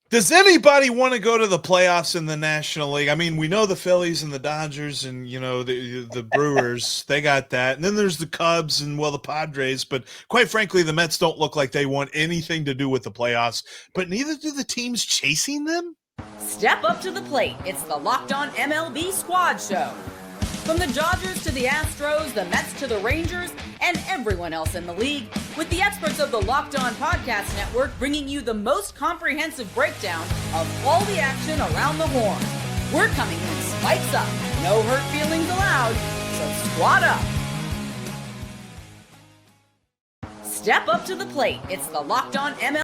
Does anybody want to go to the playoffs in the National League? I mean, we know the Phillies and the Dodgers and, the Brewers, they got that. And then there's the Cubs and, well, the Padres. But quite frankly, the Mets don't look like they want anything to do with the playoffs. But neither do the teams chasing them. Step up to the plate. It's the Locked On MLB Squad Show. From the Dodgers to the Astros, the Mets to the Rangers, and everyone else in the league, with the experts of the Locked On Podcast Network bringing you the most comprehensive breakdown of all the action around the horn. We're coming in spikes up, no hurt feelings allowed, so squad up. Step up to the plate. It's the Locked On MLB.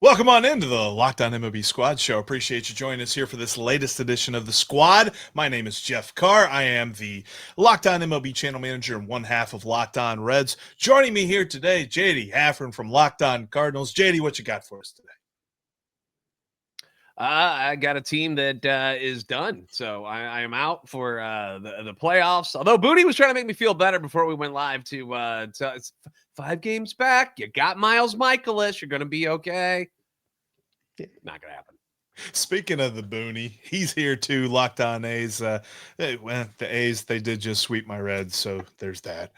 Welcome on into the Locked On MLB Squad Show. Appreciate you joining us here for this latest edition of the Squad. My name is Jeff Carr. I am the Locked On MLB channel manager and one half of Locked On Reds. Joining me here today, JD Haffern from Locked On Cardinals. JD, what you got for us today? I got a team that is done, so I am out for the playoffs. Although Booty was trying to make me feel better before we went live to it's 5 games back. You got Miles Michaelis. You're going to be okay. Not going to happen. Speaking of the Booney, he's here too. Locked On A's. The A's, they did just sweep my Reds, so there's that.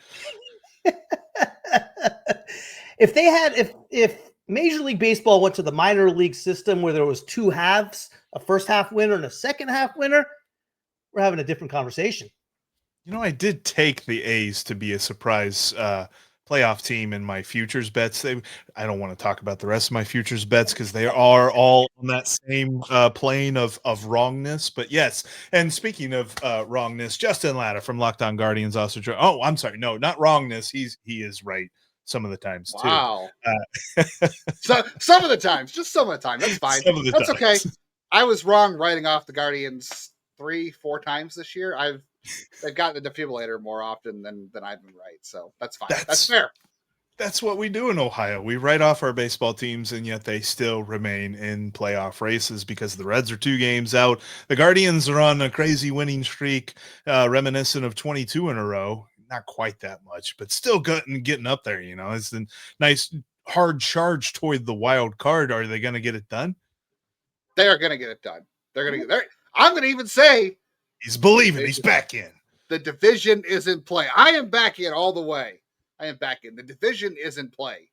If Major League Baseball went to the minor league system where there was 2 halves, a first half winner and a second half winner, we're having a different conversation. I did take the A's to be a surprise playoff team in my futures bets. I don't want to talk about the rest of my futures bets because they are all on that same plane of wrongness. But yes, and speaking of wrongness, Justin Latta from Locked On Guardians also. Oh, I'm sorry, no, not wrongness. He is right some of the times too. Wow. So some of the times, just some of the time. That's fine. That's okay. I was wrong writing off the Guardians 3-4 times this year. They've gotten the defibrillator more often than I've been right. So that's fine. That's fair. That's what we do in Ohio. We write off our baseball teams, and yet they still remain in playoff races because the Reds are 2 games out. The Guardians are on a crazy winning streak, reminiscent of 22 in a row. Not quite that much, but still getting up there. It's a nice hard charge toward the wild card. Are they going to get it done? They are going to get it done. They're going to get there. I'm going to even say he's believing. He's back in. The division is in play. I am back in all the way. I am back in. The division is in play.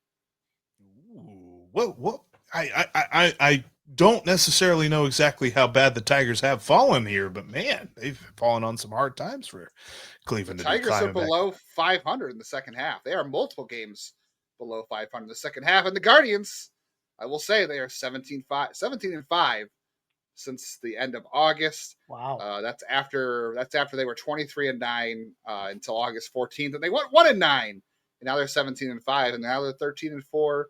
Ooh, what? I don't necessarily know exactly how bad the Tigers have fallen here, but man, they've fallen on some hard times for Cleveland. The Tigers are below 500 in the second half. They are multiple games below 500 in the second half. And the Guardians, I will say, they are 17-5 since the end of August. Wow. That's after they were 23-9 until August 14th, and they went 1-9, and now they're 17-5, and now they're 13-4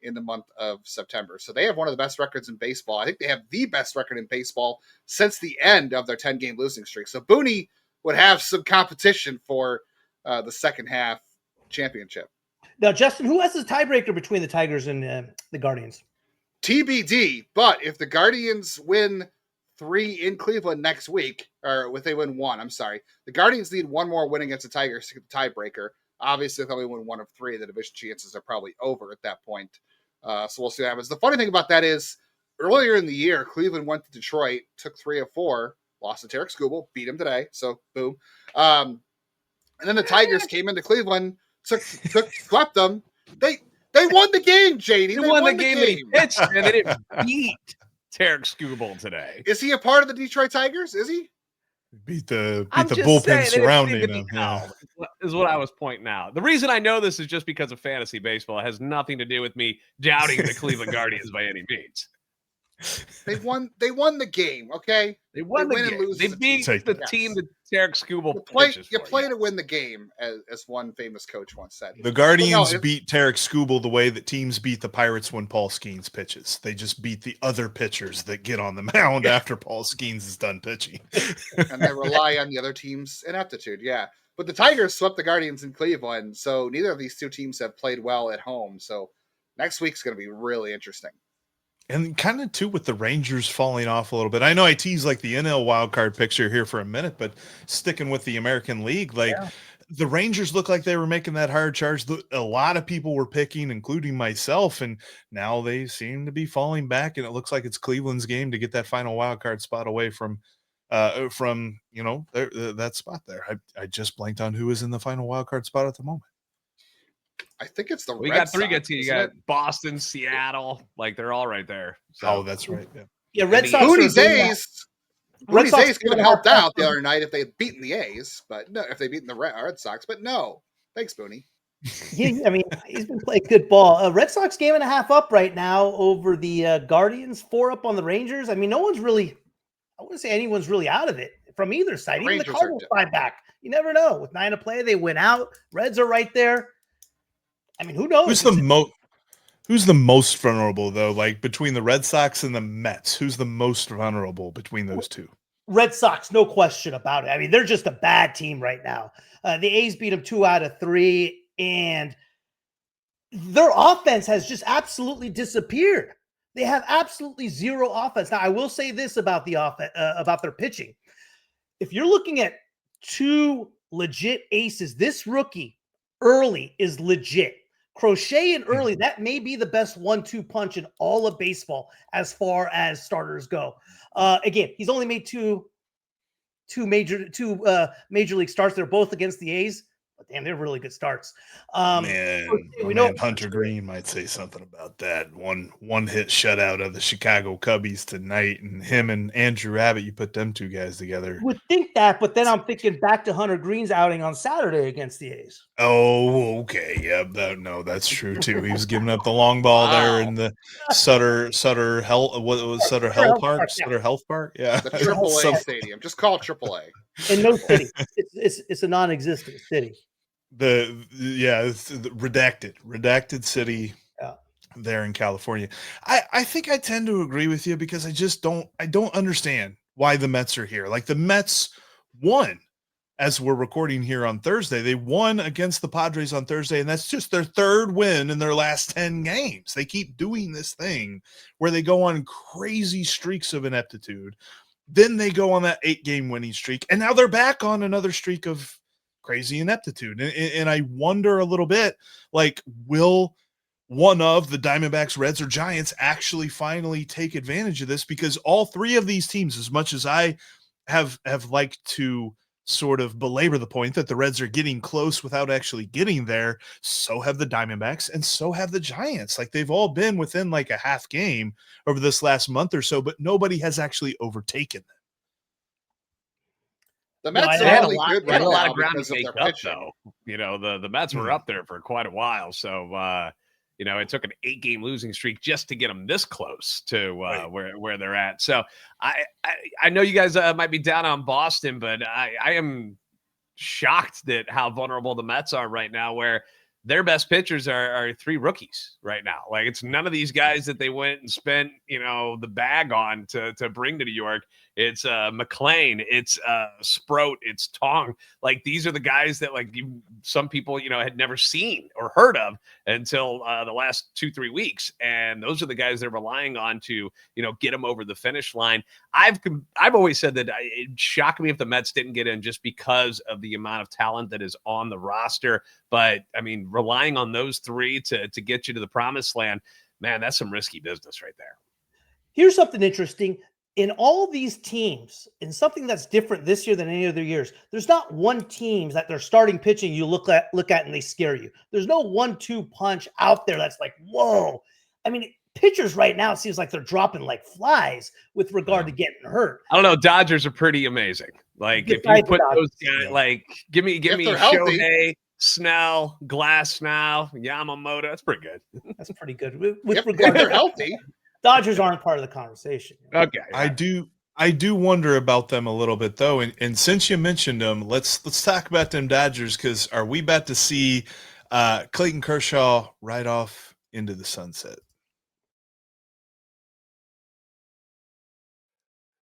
in the month of September. So they have one of the best records in baseball. I think they have the best record in baseball since the end of their 10-game losing streak. So Booney would have some competition for the second half championship. Now, Justin, who has the tiebreaker between the Tigers and the Guardians? TBD, but if the Guardians win 3 in Cleveland next week, or if they win 1, I'm sorry, the Guardians need 1 more win against the Tigers to get the tiebreaker. Obviously, if they only win 1 of 3, the division chances are probably over at that point. So we'll see what happens. The funny thing about that is, earlier in the year, Cleveland went to Detroit, took 3 of 4, lost to Tarek Skubal, beat him today, so boom. And then the Tigers came into Cleveland, swept them. They won the game, JD. They won the game. And he pitched, and they didn't beat Tarek Skubal today. Is he a part of the Detroit Tigers? Is he? Beat the bullpen surrounding him. Yeah. Is what I was pointing out. The reason I know this is just because of fantasy baseball. It has nothing to do with me doubting the Cleveland Guardians by any means. They won the game, okay? They won the game. They beat the team that Tarek Skubal You play to win the game, as one famous coach once said. The Guardians beat Tarek Skubal the way that teams beat the Pirates when Paul Skeens pitches. They just beat the other pitchers that get on the mound after Paul Skeens is done pitching. And they rely on the other team's ineptitude, yeah. But the Tigers swept the Guardians in Cleveland, so neither of these 2 teams have played well at home. So next week's going to be really interesting. And kind of, too, with the Rangers falling off a little bit. I know I teased, like, the NL wildcard picture here for a minute, but sticking with the American League, the Rangers look like they were making that hard charge. A lot of people were picking, including myself, and now they seem to be falling back. And it looks like it's Cleveland's game to get that final wild card spot away from that spot there. I just blanked on who is in the final wild card spot at the moment. I think it's the We Red got three Sox, good teams. You isn't got Boston, Seattle, like they're all right there. So. Oh, that's right. Yeah. Yeah, Red And Sox. Booney's A's. Red Booney's Sox A's could have helped out the other night if they had beaten the A's, but no, if they beaten the Red Sox, but no. Thanks, Booney. I mean, he's been playing good ball. Red Sox game and a half up right now over the Guardians, 4 up on the Rangers. I mean, no one's really, I wouldn't say anyone's really out of it from either side. Even the Rangers Cardinals 5 back. You never know. With 9 to play, they win out. Reds are right there. I mean, who knows? Who's the most vulnerable though? Like between the Red Sox and the Mets, who's the most vulnerable between those two? Red Sox, no question about it. I mean, they're just a bad team right now. The A's beat them 2 out of 3, and their offense has just absolutely disappeared. They have absolutely zero offense. Now, I will say this about the offense, about their pitching. If you're looking at 2 legit aces, this rookie early is legit. Crochet and early, that may be the best 1-2 punch in all of baseball as far as starters go. Again, he's only made two major league starts. They're both against the A's, but damn, they're really good starts. We know Hunter Green might say something about that. One hit shutout of the Chicago Cubbies tonight, and him and Andrew Abbott, you put them 2 guys together. You would think that, but then I'm thinking back to Hunter Green's outing on Saturday against the A's. Oh, okay. Yeah, that's true too. He was giving up the long ball there in the Sutter Health Park. Yeah. The AAA stadium. Just call it AAA. In no city. It's a non-existent city. It's the redacted city there in California. I think I tend to agree with you because I don't understand why the Mets are here. Like the Mets won as we're recording here on Thursday. They won against the Padres on Thursday, and that's just their 3rd win in their last 10 games. They keep doing this thing where they go on crazy streaks of ineptitude. Then they go on that 8-game winning streak, and now they're back on another streak of crazy ineptitude. And I wonder a little bit, like, will one of the Diamondbacks, Reds, or Giants actually finally take advantage of this? Because all 3 of these teams, as much as I have liked to sort of belabor the point that the Reds are getting close without actually getting there, so have the Diamondbacks and so have the Giants. Like they've all been within like a half game over this last month or so, but nobody has actually overtaken them. The Mets had are really good right now because of their pitching. Though. You know, the Mets were up there for quite a while, so it took an 8-game losing streak just to get them this close to where they're at. So I know you guys might be down on Boston, but I am shocked at how vulnerable the Mets are right now, where their best pitchers are 3 rookies right now. Like it's none of these guys that they went and spent, the bag on to bring to New York. It's McClain, it's Sproat, it's Tong. Like these are the guys that some people, had never seen or heard of until the last 2-3 weeks. And those are the guys they're relying on to, get them over the finish line. I've always said that it'd shock me if the Mets didn't get in just because of the amount of talent that is on the roster. But I mean, relying on those 3 to get you to the promised land, man, that's some risky business right there. Here's something interesting. In all these teams, and something that's different this year than any other years, there's not one team that they're starting pitching you look at and they scare you. There's no 1-2 punch out there that's like, whoa. I mean, pitchers right now, it seems like they're dropping like flies with regard to getting hurt. I don't know. Dodgers are pretty amazing. Like if you put those guys, like give me Shohei, Snell, Glass now, Yamamoto. That's pretty good. That's pretty good. With regard they're healthy. Dodgers aren't part of the conversation. Okay. I do wonder about them a little bit though. And since you mentioned them, let's talk about them Dodgers, because are we about to see Clayton Kershaw right off into the sunset?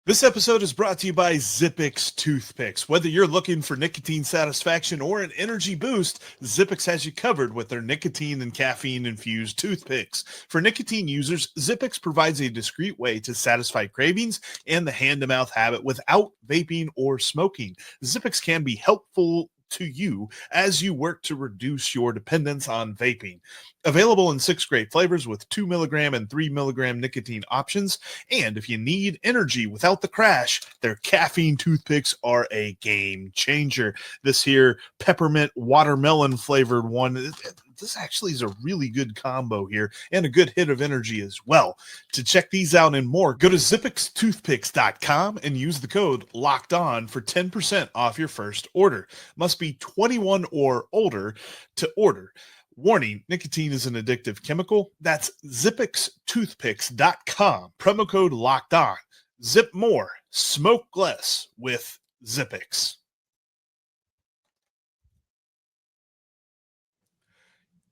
This episode is brought to you by Zippix Toothpicks. Whether you're looking for nicotine satisfaction or an energy boost, Zippix has you covered with their nicotine and caffeine-infused toothpicks. For nicotine users, Zippix provides a discreet way to satisfy cravings and the hand-to-mouth habit without vaping or smoking. Zippix can be helpful to you as you work to reduce your dependence on vaping. Available in 6 great flavors with 2 milligram and 3 milligram nicotine options. And if you need energy without the crash, their caffeine toothpicks are a game changer. This here peppermint watermelon flavored one, this actually is a really good combo here and a good hit of energy as well. To check these out and more, go to zippixtoothpicks.com and use the code locked on for 10% off your first order. Must be 21 or older to order. Warning, nicotine is an addictive chemical. That's zippixtoothpicks.com. Promo code locked on. Zip more, smoke less with Zippix.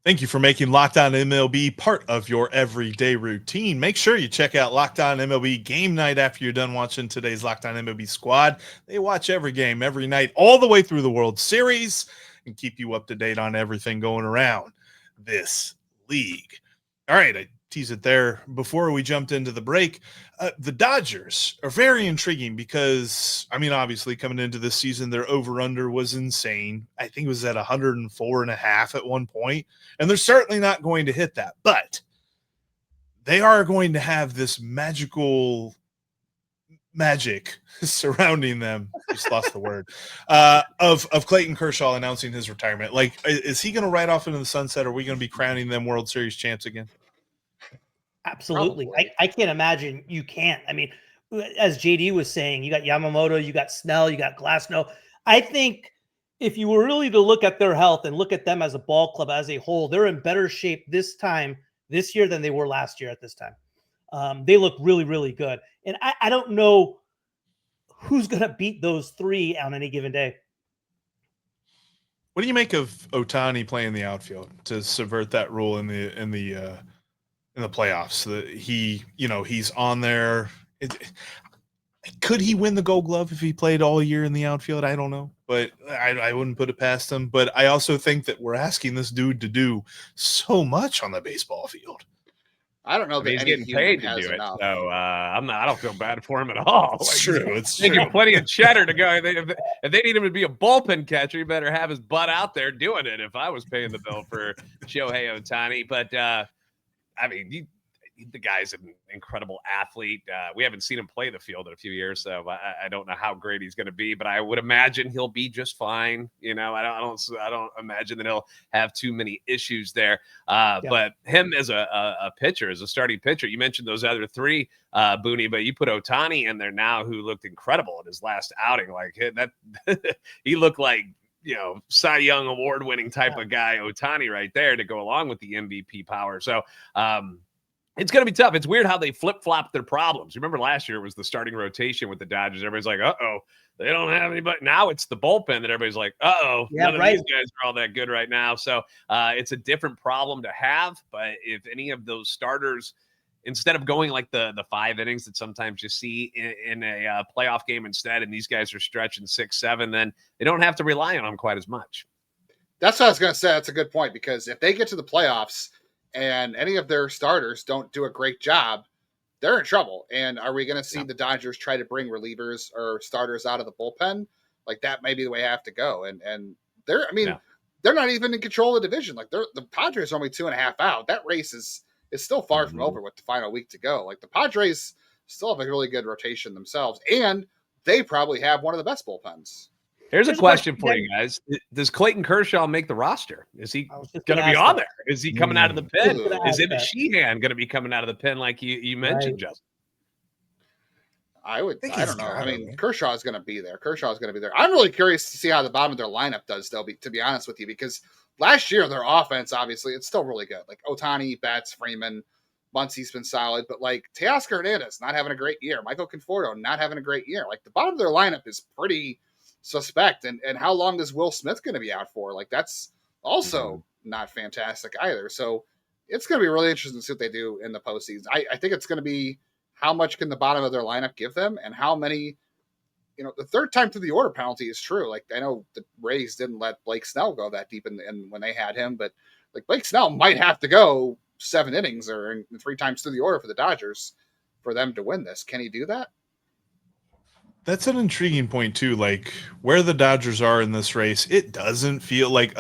Thank you for making Locked On MLB part of your everyday routine. Make sure you check out Locked On MLB Game Night after you're done watching today's Locked On MLB Squad. They watch every game, every night, all the way through the World Series and keep you up to date on everything going around this league. All right, I teased it there before we jumped into the break. The Dodgers are very intriguing because, I mean, obviously coming into this season, their over-under was insane. I think it was at 104.5 at one point, and they're certainly not going to hit that. But they are going to have this magic surrounding them. Just lost the word of Clayton Kershaw announcing his retirement. Like, is he going to ride off into the sunset? Or are we going to be crowning them World Series champs again? Absolutely. I can't imagine you can't. I mean, as JD was saying, you got Yamamoto, you got Snell, you got Glasnow. I think if you were really to look at their health and look at them as a ball club as a whole, they're in better shape this year than they were last year at this time. They look really, really good. And I don't know who's going to beat those three on any given day. What do you make of Ohtani playing the outfield to subvert that rule in the playoffs? That he's on there. Could he win the Gold Glove if he played all year in the outfield? I don't know, but I wouldn't put it past him. But I also think that we're asking this dude to do so much on the baseball field. I don't know that he's any getting paid to do enough. it, so I don't feel bad for him at all. It's true. It's they true. give plenty of cheddar to go. If they need him to be a bullpen catcher, he better have his butt out there doing it. If I was paying the bill for Shohei Ohtani, but I mean, the guy's an incredible athlete. We haven't seen him play the field in a few years, so I don't know how great he's going to be, but I would imagine he'll be just fine. I don't imagine that he'll have too many issues there. But him as a pitcher, as a starting pitcher, you mentioned those other three, Booney, but you put Ohtani in there now, who looked incredible in his last outing. Like that, he looked like Cy Young award-winning type of guy, Ohtani, right there to go along with the MVP power. So. It's going to be tough. It's weird how they flip-flop their problems. Remember last year it was the starting rotation with the Dodgers. Everybody's like, uh-oh, they don't have anybody. Now it's the bullpen that everybody's like, uh-oh, none of these guys are all that good right now. So it's a different problem to have. But if any of those starters, instead of going like the 5 innings that sometimes you see in a playoff game instead, and these guys are stretching 6, 7, then they don't have to rely on them quite as much. That's what I was going to say. That's a good point, because if they get to the playoffs and any of their starters don't do a great job, they're in trouble. And are we going to see the Dodgers try to bring relievers or starters out of the bullpen? Like, that may be the way I have to go. And they're not even in control of the division. Like, the Padres are only 2.5 out. That race is still far from over with the final week to go. Like, the Padres still have a really good rotation themselves, and they probably have one of the best bullpens. Here's a question for you guys. Does Clayton Kershaw make the roster? Is he going to be on there? Is he coming out of the pen? Is Ivan Sheehan going to be coming out of the pen like you mentioned, Justin? I don't know. I mean, Kershaw is going to be there. I'm really curious to see how the bottom of their lineup does, though, to be honest with you, because last year their offense, obviously, it's still really good. Like Ohtani, Betts, Freeman, Muncy's been solid, but like Teoscar Hernandez not having a great year. Michael Conforto not having a great year. Like, the bottom of their lineup is pretty suspect. And how long is Will Smith going to be out for? Like, that's also not fantastic either. So it's going to be really interesting to see what they do in the postseason. I think it's going to be how much can the bottom of their lineup give them, and how many, the third time through the order penalty is true. Like, I know the Rays didn't let Blake Snell go that deep in when they had him, but like Blake Snell might have to go 7 innings or 3 times through the order for the Dodgers for them to win this. Can he do that? That's an intriguing point too. Like where the Dodgers are in this race, it doesn't feel like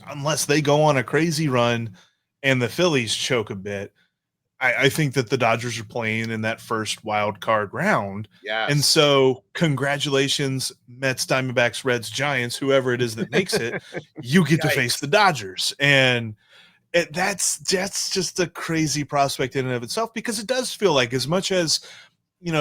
unless they go on a crazy run and the Phillies choke a bit. I think that the Dodgers are playing in that first wild card round. And Yes. so congratulations, Mets, Diamondbacks, Reds, Giants, whoever it is that makes it, you get to face the Dodgers. And that's just a crazy prospect in and of itself, because it does feel like, as much as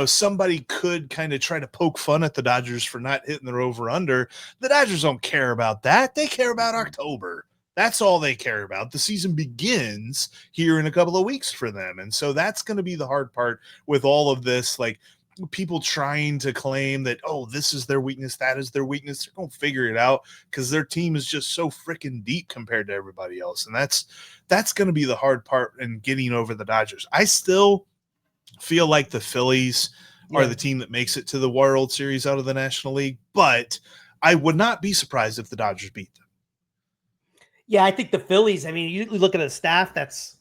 somebody could kind of try to poke fun at the Dodgers for not hitting their over under, the Dodgers don't care about that. They care about October. That's all they care about. The season begins here in a couple of weeks for them. And so that's going to be the hard part with all of this. Like, people trying to claim that, oh, this is their weakness, that is their weakness. They're going to figure it out because their team is just so freaking deep compared to everybody else. And that's going to be the hard part in getting over the Dodgers. I still feel like the Phillies are the team that makes it to the World Series out of the National League, but I would not be surprised if the Dodgers beat them. Yeah, I think the Phillies, I mean, you look at a staff that's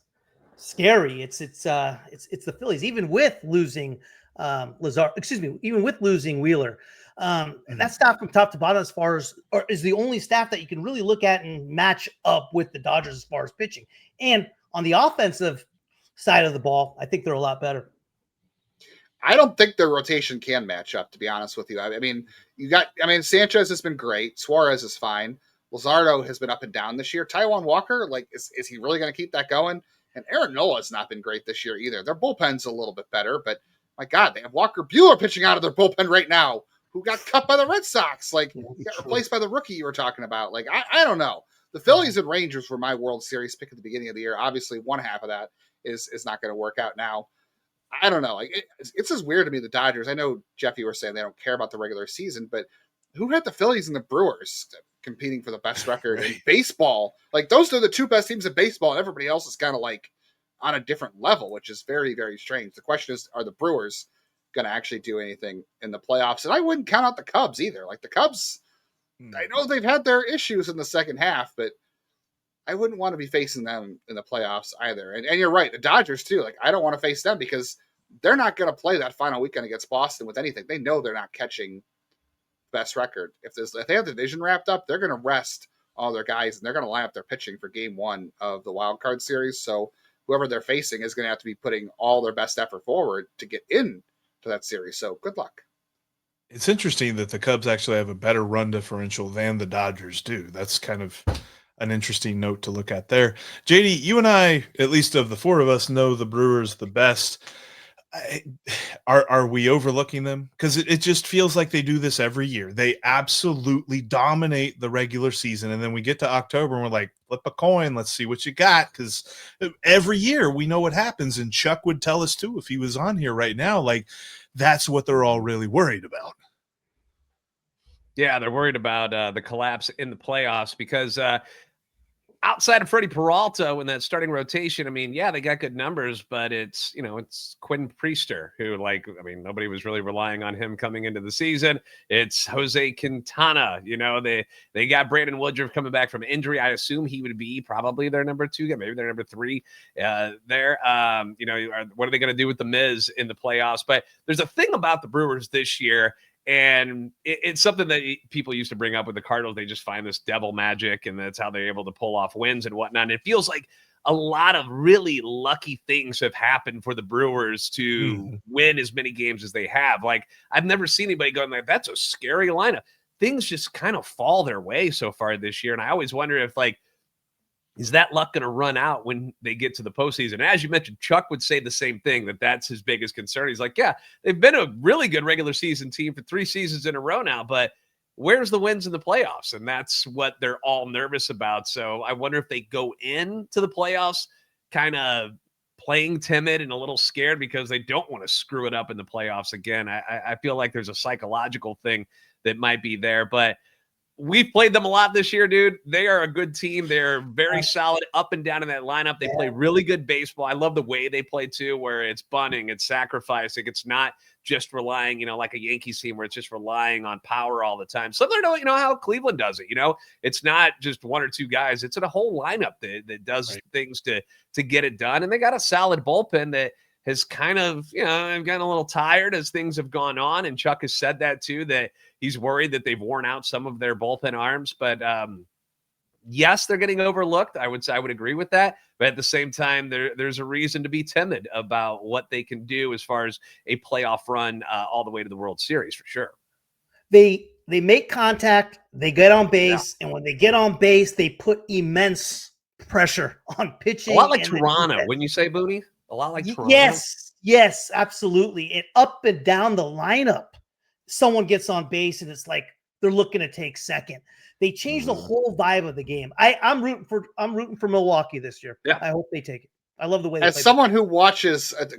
scary. It's the Phillies, even with losing even with losing Wheeler. That staff from top to bottom, as far as, or is the only staff that you can really look at and match up with the Dodgers as far as pitching. And on the offensive side of the ball, I think they're a lot better. I don't think their rotation can match up, to be honest with you. I mean, Sanchez has been great. Suarez is fine. Luzardo has been up and down this year. Taijuan Walker, like, is he really going to keep that going? And Aaron Nola has not been great this year either. Their bullpen's a little bit better, but my God, they have Walker Buehler pitching out of their bullpen right now, who got cut by the Red Sox. Like, he got replaced by the rookie you were talking about. Like, I don't know. The Phillies and Rangers were my World Series pick at the beginning of the year. Obviously, one half of that is not going to work out now. I don't know. Like, it's just weird to me, the Dodgers. I know, Jeff, you were saying they don't care about the regular season, but who had the Phillies and the Brewers competing for the best record in baseball? Like, those are the two best teams in baseball, and everybody else is kind of like on a different level, which is very, very strange. The question is, are the Brewers going to actually do anything in the playoffs? And I wouldn't count out the Cubs either. Like, the Cubs, I know they've had their issues in the second half, but I wouldn't want to be facing them in the playoffs either. And you're right, the Dodgers too. Like, I don't want to face them because they're not going to play that final weekend against Boston with anything. They know they're not catching best record. If they have the division wrapped up, they're going to rest all their guys and they're going to line up their pitching for game one of the wild card series. So whoever they're facing is going to have to be putting all their best effort forward to get in to that series. So good luck. It's interesting that the Cubs actually have a better run differential than the Dodgers do. That's kind of an interesting note to look at there. JD, you and I, at least of the four of us, know the Brewers the best. Are we overlooking them? Because it just feels like they do this every year. They absolutely dominate the regular season, and then we get to October and we're like, flip a coin, let's see what you got. Because every year we know what happens, and Chuck would tell us too if he was on here right now. Like, that's what they're all really worried about. Yeah, they're worried about the collapse in the playoffs because outside of Freddie Peralta in that starting rotation, I mean, yeah, they got good numbers, but it's Quinn Priester who, nobody was really relying on him coming into the season. It's Jose Quintana. They got Brandon Woodruff coming back from injury. I assume he would be probably their number 2 guy, maybe their number 3 there. What are they going to do with the Miz in the playoffs? But there's a thing about the Brewers this year. And it's something that people used to bring up with the Cardinals. They just find this devil magic, and that's how they're able to pull off wins and whatnot. And it feels like a lot of really lucky things have happened for the Brewers to win as many games as they have. Like, I've never seen anybody going like, that's a scary lineup. Things just kind of fall their way so far this year. And I always wonder if, is that luck going to run out when they get to the postseason? As you mentioned, Chuck would say the same thing, that's his biggest concern. He's like, yeah, they've been a really good regular season team for 3 seasons in a row now, but where's the wins in the playoffs? And that's what they're all nervous about. So I wonder if they go into the playoffs kind of playing timid and a little scared because they don't want to screw it up in the playoffs again. I feel like there's a psychological thing that might be there, but we've played them a lot this year, dude. They are a good team. They're very solid up and down in that lineup. They play really good baseball. I love the way they play too, where it's bunting, it's sacrificing. It's not just relying, like a Yankees team where it's just relying on power all the time. Similar to, how Cleveland does it, it's not just 1 or 2 guys. It's a whole lineup that does things to get it done. And they got a solid bullpen that has kind of, I've gotten a little tired as things have gone on. And Chuck has said that too, that he's worried that they've worn out some of their bullpen arms. But yes, they're getting overlooked. I would agree with that. But at the same time, there's a reason to be timid about what they can do as far as a playoff run all the way to the World Series for sure. They make contact, they get on base, and when they get on base, they put immense pressure on pitching. A lot like Toronto, wouldn't you say, Booney? A lot like Toronto? Yes, absolutely. And up and down the lineup, someone gets on base, and it's like they're looking to take second. They change the whole vibe of the game. I'm rooting for Milwaukee this year. Yeah. I hope they take it. I love the way they As play. someone who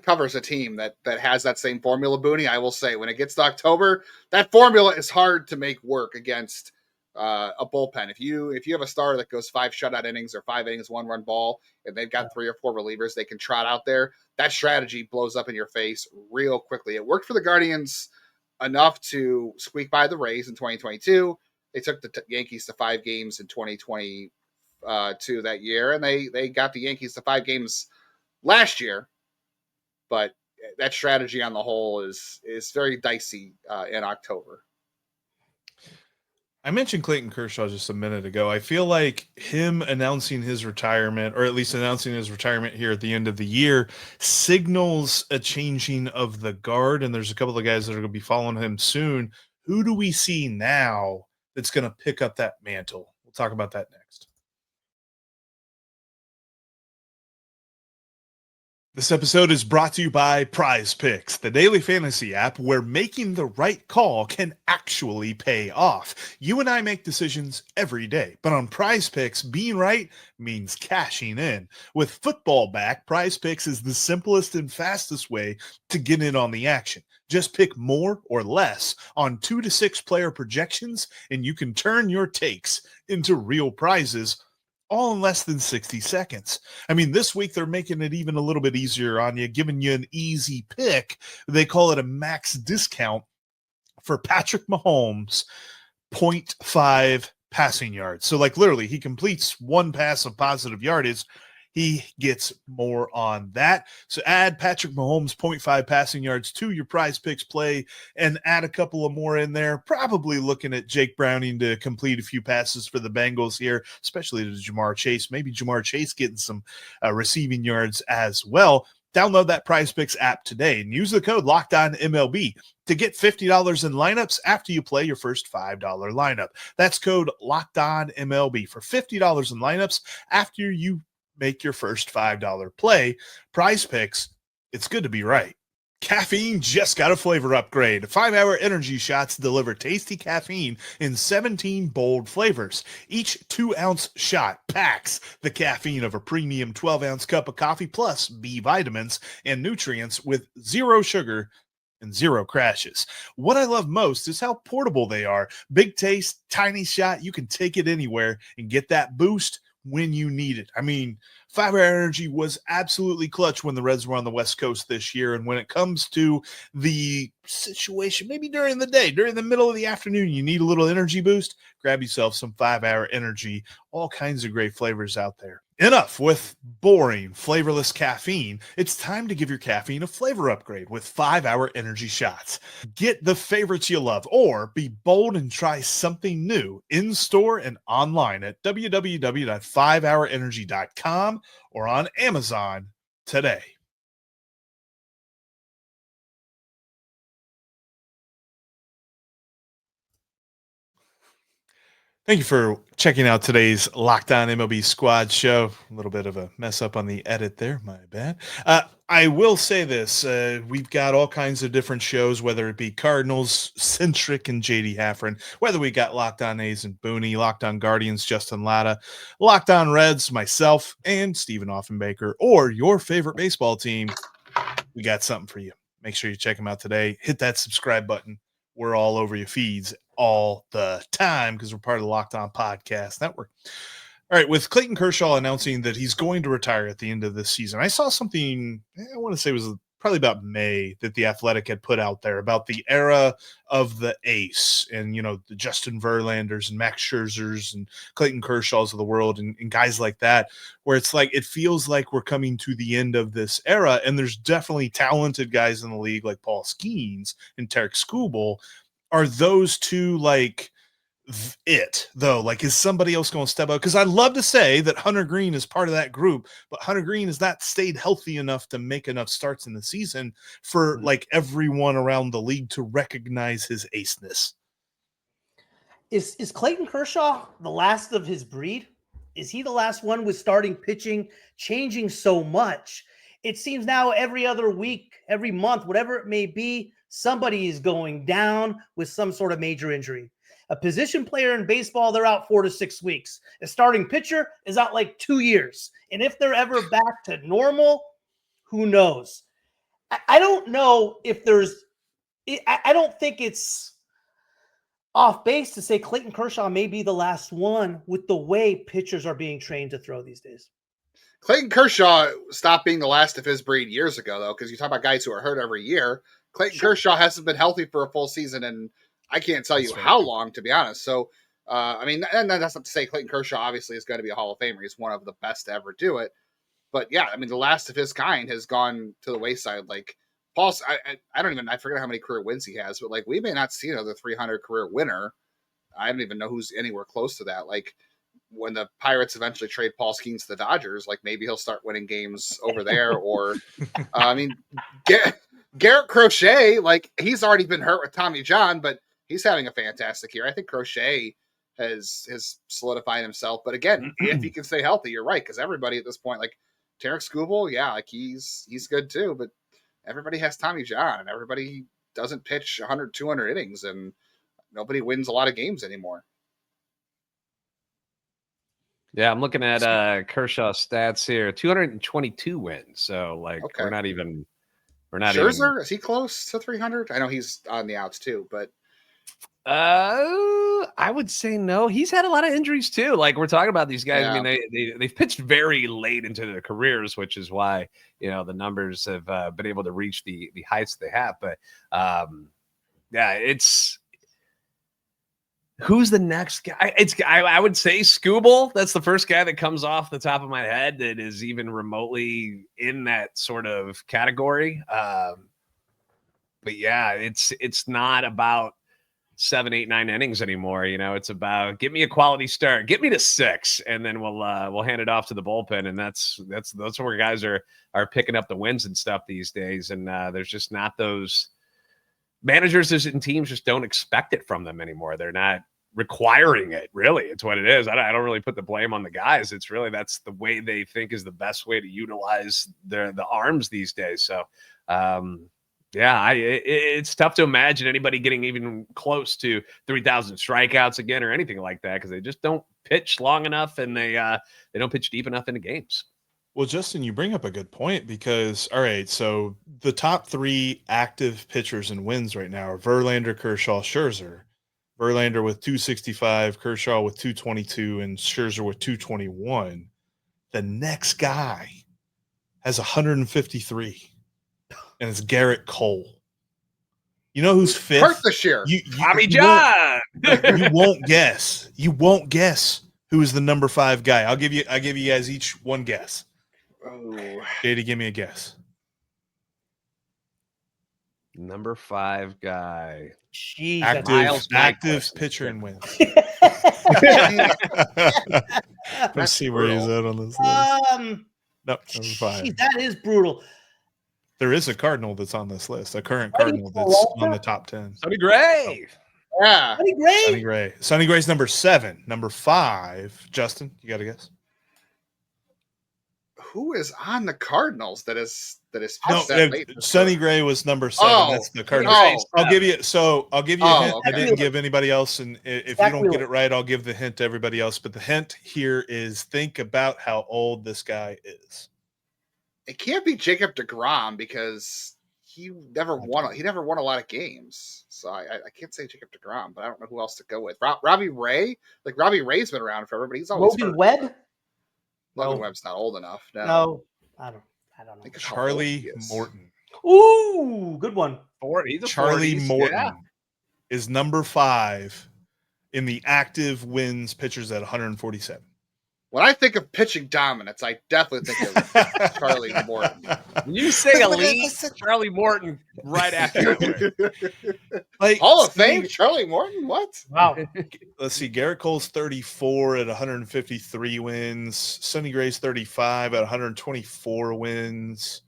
covers a team that has that same formula, Booney, I will say when it gets to October, that formula is hard to make work against a bullpen. If you have a starter that goes 5 shutout innings or 5 innings, 1-run ball, and they've got 3 or 4 relievers they can trot out there, that strategy blows up in your face real quickly. It worked for the Guardians enough to squeak by the Rays in 2022. They took the Yankees to 5 games in 2020. That year, and they got the Yankees to 5 games last year, but that strategy on the whole is very dicey in October. I mentioned Clayton Kershaw just a minute ago. I feel like him announcing his retirement, or at least announcing his retirement here at the end of the year, signals a changing of the guard, and there's a couple of guys that are going to be following him soon. Who do we see now that's going to pick up that mantle? We'll talk about that next. This episode is brought to you by Prize Picks, the daily fantasy app where making the right call can actually pay off. You and I make decisions every day, but on Prize Picks, being right means cashing in. With football back, Prize Picks is the simplest and fastest way to get in on the action. Just pick more or less on 2 to 6 player projections, and you can turn your takes into real prizes all in less than 60 seconds. I mean, this week they're making it even a little bit easier on you, giving you an easy pick. They call it a max discount for Patrick Mahomes, 0.5 passing yards. So like literally he completes 1 pass of positive yardage, he gets more on that. So add Patrick Mahomes 0.5 passing yards to your Prize Picks play and add a couple of more in there. Probably looking at Jake Browning to complete a few passes for the Bengals here, especially to Jamar Chase. Maybe Jamar Chase getting some receiving yards as well. Download that Prize Picks app today and use the code Locked On MLB to get $50 in lineups after you play your first $5 lineup. That's code Locked On MLB for $50 in lineups after you make your first $5 play. Prize Picks, it's good to be right. Caffeine just got a flavor upgrade. 5-hour energy shots deliver tasty caffeine in 17 bold flavors. Each 2-ounce shot packs the caffeine of a premium 12-ounce cup of coffee plus B vitamins and nutrients with 0 sugar and 0 crashes. What I love most is how portable they are. Big taste, tiny shot. You can take it anywhere and get that boost when you need it. I mean, 5-hour energy was absolutely clutch when the Reds were on the West Coast this year. And when it comes to the situation, maybe during the day, during the middle of the afternoon, you need a little energy boost, grab yourself some 5-hour energy. All kinds of great flavors out there. Enough with boring, flavorless caffeine. It's time to give your caffeine a flavor upgrade with 5-hour energy shots. Get the favorites you love or be bold and try something new in store and online at www.5hourenergy.com or on Amazon today. Thank you for checking out today's Locked On MLB Squad show. A little bit of a mess up on the edit there, my bad. I will say this. We've got all kinds of different shows, whether it be Cardinals, Centric, and JD Haffron, whether we got Locked On A's and Booney, Locked On Guardians, Justin Latta, Locked On Reds, myself, and Stephen Offenbaker, or your favorite baseball team. We got something for you. Make sure you check them out today. Hit that subscribe button. We're all over your feeds all the time because we're part of the Locked On Podcast Network. All right, with Clayton Kershaw announcing that he's going to retire at the end of this season, I saw something, I want to say it was probably about May, that The Athletic had put out there about the era of the ace and, the Justin Verlanders and Max Scherzers and Clayton Kershaws of the world and guys like that, where it's like, it feels like we're coming to the end of this era. And there's definitely talented guys in the league like Paul Skeens and Tarek Skubal. Are those two like it though? Like, is somebody else going to step up? Because I'd love to say that Hunter Green is part of that group, but Hunter Green has not stayed healthy enough to make enough starts in the season for like everyone around the league to recognize his aceness. Is Clayton Kershaw the last of his breed? Is he the last one with starting pitching changing so much? It seems now every other week, every month, whatever it may be, somebody is going down with some sort of major injury. A position player in baseball, they're out 4 to 6 weeks. A starting pitcher is out like 2 years. And if they're ever back to normal, who knows? I don't know if there's – I don't think it's off base to say Clayton Kershaw may be the last one with the way pitchers are being trained to throw these days. Clayton Kershaw stopped being the last of his breed years ago, though, because you talk about guys who are hurt every year. Clayton Kershaw hasn't been healthy for a full season, and I can't tell you how long, to be honest. So, I mean, and that's not to say Clayton Kershaw obviously is going to be a Hall of Famer. He's one of the best to ever do it. But yeah, I mean, the last of his kind has gone to the wayside. Like Paul, I forget how many career wins he has, but like we may not see another 300 career winner. I don't even know who's anywhere close to that. Like when the Pirates eventually trade Paul Skeens to the Dodgers, like maybe he'll start winning games over there. Or, I mean, Garrett Crochet, like he's already been hurt with Tommy John, but he's having a fantastic year. I think Crochet has solidified himself. But again, if he can stay healthy, you're right. Because everybody at this point, like Tarek Skubal, yeah, like he's good too. But everybody has Tommy John, and everybody doesn't pitch 100, 200 innings, and nobody wins a lot of games anymore. Yeah, I'm looking at Kershaw's stats here. 222 wins. So like we're not even Scherzer, is he close to 300? I know he's on the outs too, but I would say no. He's had a lot of injuries too. Like we're talking about these guys. Yeah. I mean, they've pitched very late into their careers, which is why the numbers have been able to reach the heights they have. But yeah, it's who's the next guy? I would say Skubal. That's the first guy that comes off the top of my head that is even remotely in that sort of category. But yeah, it's not about 7, 8, 9 innings anymore. It's about get me a quality start, get me to 6, and then we'll hand it off to the bullpen. And that's where guys are picking up the wins and stuff these days. And there's just not those managers and teams just don't expect it from them anymore. They're not requiring it. Really, it's what it is. I don't really put the blame on the guys. It's really that's the way they think is the best way to utilize the arms these days. So. Yeah, it's tough to imagine anybody getting even close to 3,000 strikeouts again or anything like that because they just don't pitch long enough and they don't pitch deep enough into games. Well, Justin, you bring up a good point because, all right, so the top 3 active pitchers and wins right now are Verlander, Kershaw, Scherzer. Verlander with 265, Kershaw with 222, and Scherzer with 221. The next guy has 153. And it's Garrett Cole. You know who's 5th? Hurt this year. Tommy John. You won't guess. You won't guess who is the number 5 guy. I'll give you guys each one guess. Oh. JD, give me a guess. Number 5 guy. Jeez, active pitcher and wins. Let's see where he's at on this list. Nope, number 5. Geez, that is brutal. There is a Cardinal that's on this list, a current Cardinal that's on the top 10. Sonny Gray. Yeah. Sonny Gray's number 7. Number 5, Justin, you got a guess? Who is on the Cardinals that is late? Sonny Gray was number 7. That's the Cardinals. I'll give you a hint. Okay. I didn't give anybody else, and if you don't get it right, I'll give the hint to everybody else. But the hint here is think about how old this guy is. It can't be Jacob deGrom because he never won a lot of games. So I can't say Jacob deGrom, but I don't know who else to go with. Robbie Ray? Like Robbie Ray's been around forever, but he's always Logan Webb? Logan Webb's not old enough. No, I don't know. Charlie Morton. Ooh, good one. He's a Charlie 40s, Morton yeah. is number 5 in the active wins pitchers at 147. When I think of pitching dominance, I definitely think of Charlie Morton. When you say elite, Charlie Morton right after that. Like Hall of Fame, Charlie Morton? What? Wow. Let's see. Garrett Cole's 34 at 153 wins. Sonny Gray's 35 at 124 wins.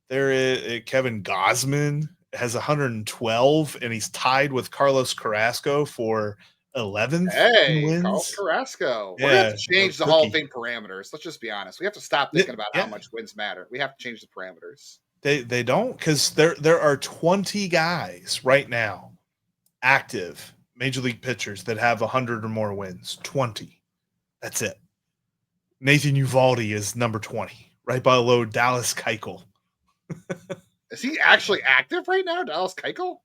There is Kevin Gausman has 112, and he's tied with Carlos Carrasco for 11th Hey, wins. Carlos Carrasco. Yeah, We're going to have to change the Hall of rookie. Fame parameters. Let's just be honest. We have to stop thinking about how much wins matter. We have to change the parameters. They don't, because there are 20 guys right now, active major league pitchers that have 100 or more wins. 20. That's it. Nathan Uvalde is number 20, right below Dallas Keuchel. Is he actually active right now, Dallas Keuchel?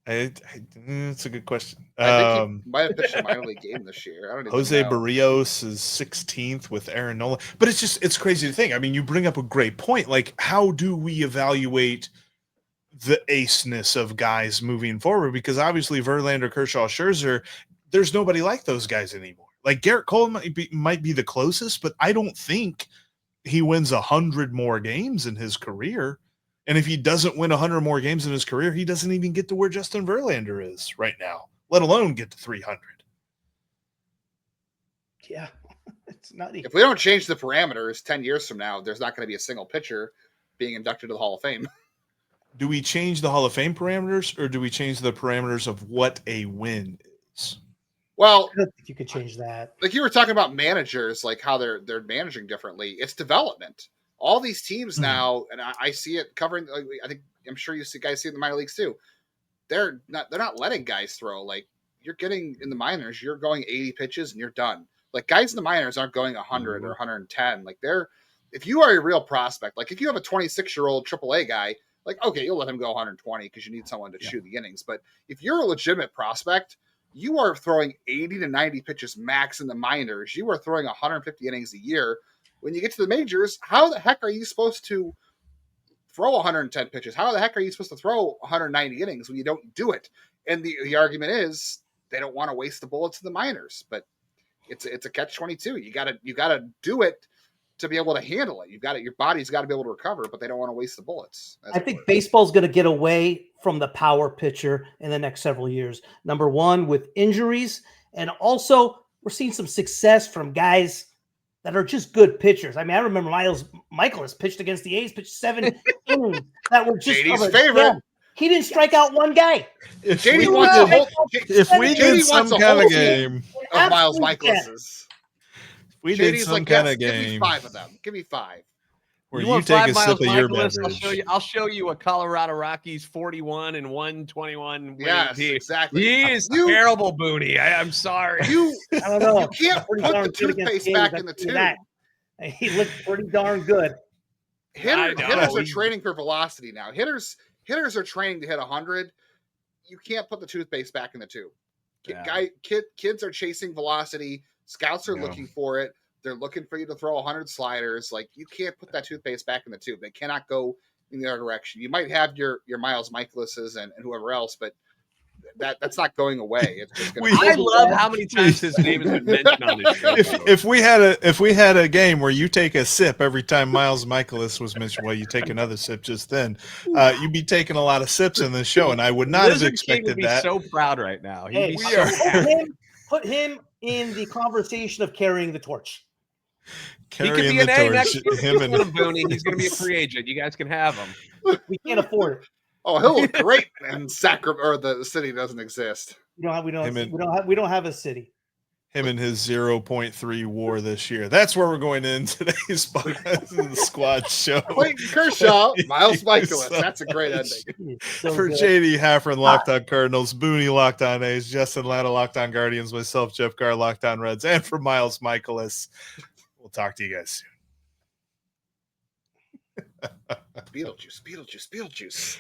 It's a good question. I think he might have pitched a minor league game this year. I don't even Jose know. Barrios is 16th with Aaron Nola. But it's crazy to think. I mean, you bring up a great point. Like, how do we evaluate the aceness of guys moving forward? Because obviously Verlander, Kershaw, Scherzer, there's nobody like those guys anymore. Like Garrett Cole might be the closest, but I don't think he wins 100 more games in his career. And if he doesn't win 100 more games in his career, he doesn't even get to where Justin Verlander is right now, let alone get to 300. Yeah, it's nutty. If we don't change the parameters 10 years from now, there's not going to be a single pitcher being inducted to the Hall of Fame. Do we change the Hall of Fame parameters, or do we change the parameters of what a win is? Well, I don't think you could change that. like you were talking about managers, like how they're managing differently. It's development. All these teams now, and I see it covering. Like, I'm sure you guys see it in the minor leagues too. They're not letting guys throw. Like you're getting in the minors, you're going 80 pitches and you're done. Like guys in the minors aren't going 100 or 110. Like if you are a real prospect, like if you have a 26-year-old AAA guy, like okay, you'll let him go 120 because you need someone to chew the innings. But if you're a legitimate prospect, you are throwing 80 to 90 pitches max in the minors. You are throwing 150 innings a year. When you get to the majors, how the heck are you supposed to throw 110 pitches? How the heck are you supposed to throw 190 innings when you don't do it? And the argument is they don't want to waste the bullets in the minors, but it's a catch-22. You gotta do it to be able to handle it. Your body's got to be able to recover, but they don't want to waste the bullets. I think baseball's going to get away from the power pitcher in the next several years. Number one, with injuries, and also we're seeing some success from guys that are just good pitchers. I mean, I remember Michaelis pitched against the A's, pitched 7 innings that were just JD's favorite. He didn't strike out one guy. If JD we wants a whole. if we did some kind of game, of Miles Michaelis's. we did JD's some like, kind yes, of give me game 5 of them. Give me 5. where You you want take 5 a Miles sip of your Michaelis? beverage. I'll show you a Colorado Rockies 41 and 121. Yes, exactly. He is terrible, Booney. I'm sorry. I don't know. You can't put the toothpaste back in the tube. He looked pretty darn good. Hitters are training for velocity now. Hitters are training to hit 100. You can't put the toothpaste back in the tube. Kids are chasing velocity. Scouts are looking for it. They're looking for you to throw 100 sliders. Like you can't put that toothpaste back in the tube. They cannot go in the other direction. You might have your Miles Michaelis's and whoever else, but that's not going away. It's just gonna I love how many times his name has been mentioned on this show. If we had a game where you take a sip every time Miles Michaelis was mentioned, well, you take another sip just then. You'd be taking a lot of sips in this show, and I would not have expected that. So proud right now. Hey, put him in the conversation of carrying the torch. He could be an A next year. Booney. He's going to be a free agent. You guys can have him. We can't afford it. Oh, he'll look great, and Sacramento or the city doesn't exist. We don't have a city. Him and his 0.3 WAR this year. That's where we're going in today's the squad show. Clayton Kershaw, Miles Michaelis. That's a great ending. For JD Haffron, Locked On Cardinals, Booney, Locked On A's, Justin Latta, Locked On Guardians, myself, Jeff Carr, Locked On Reds, and for Miles Michaelis. We'll talk to you guys soon. Beetlejuice.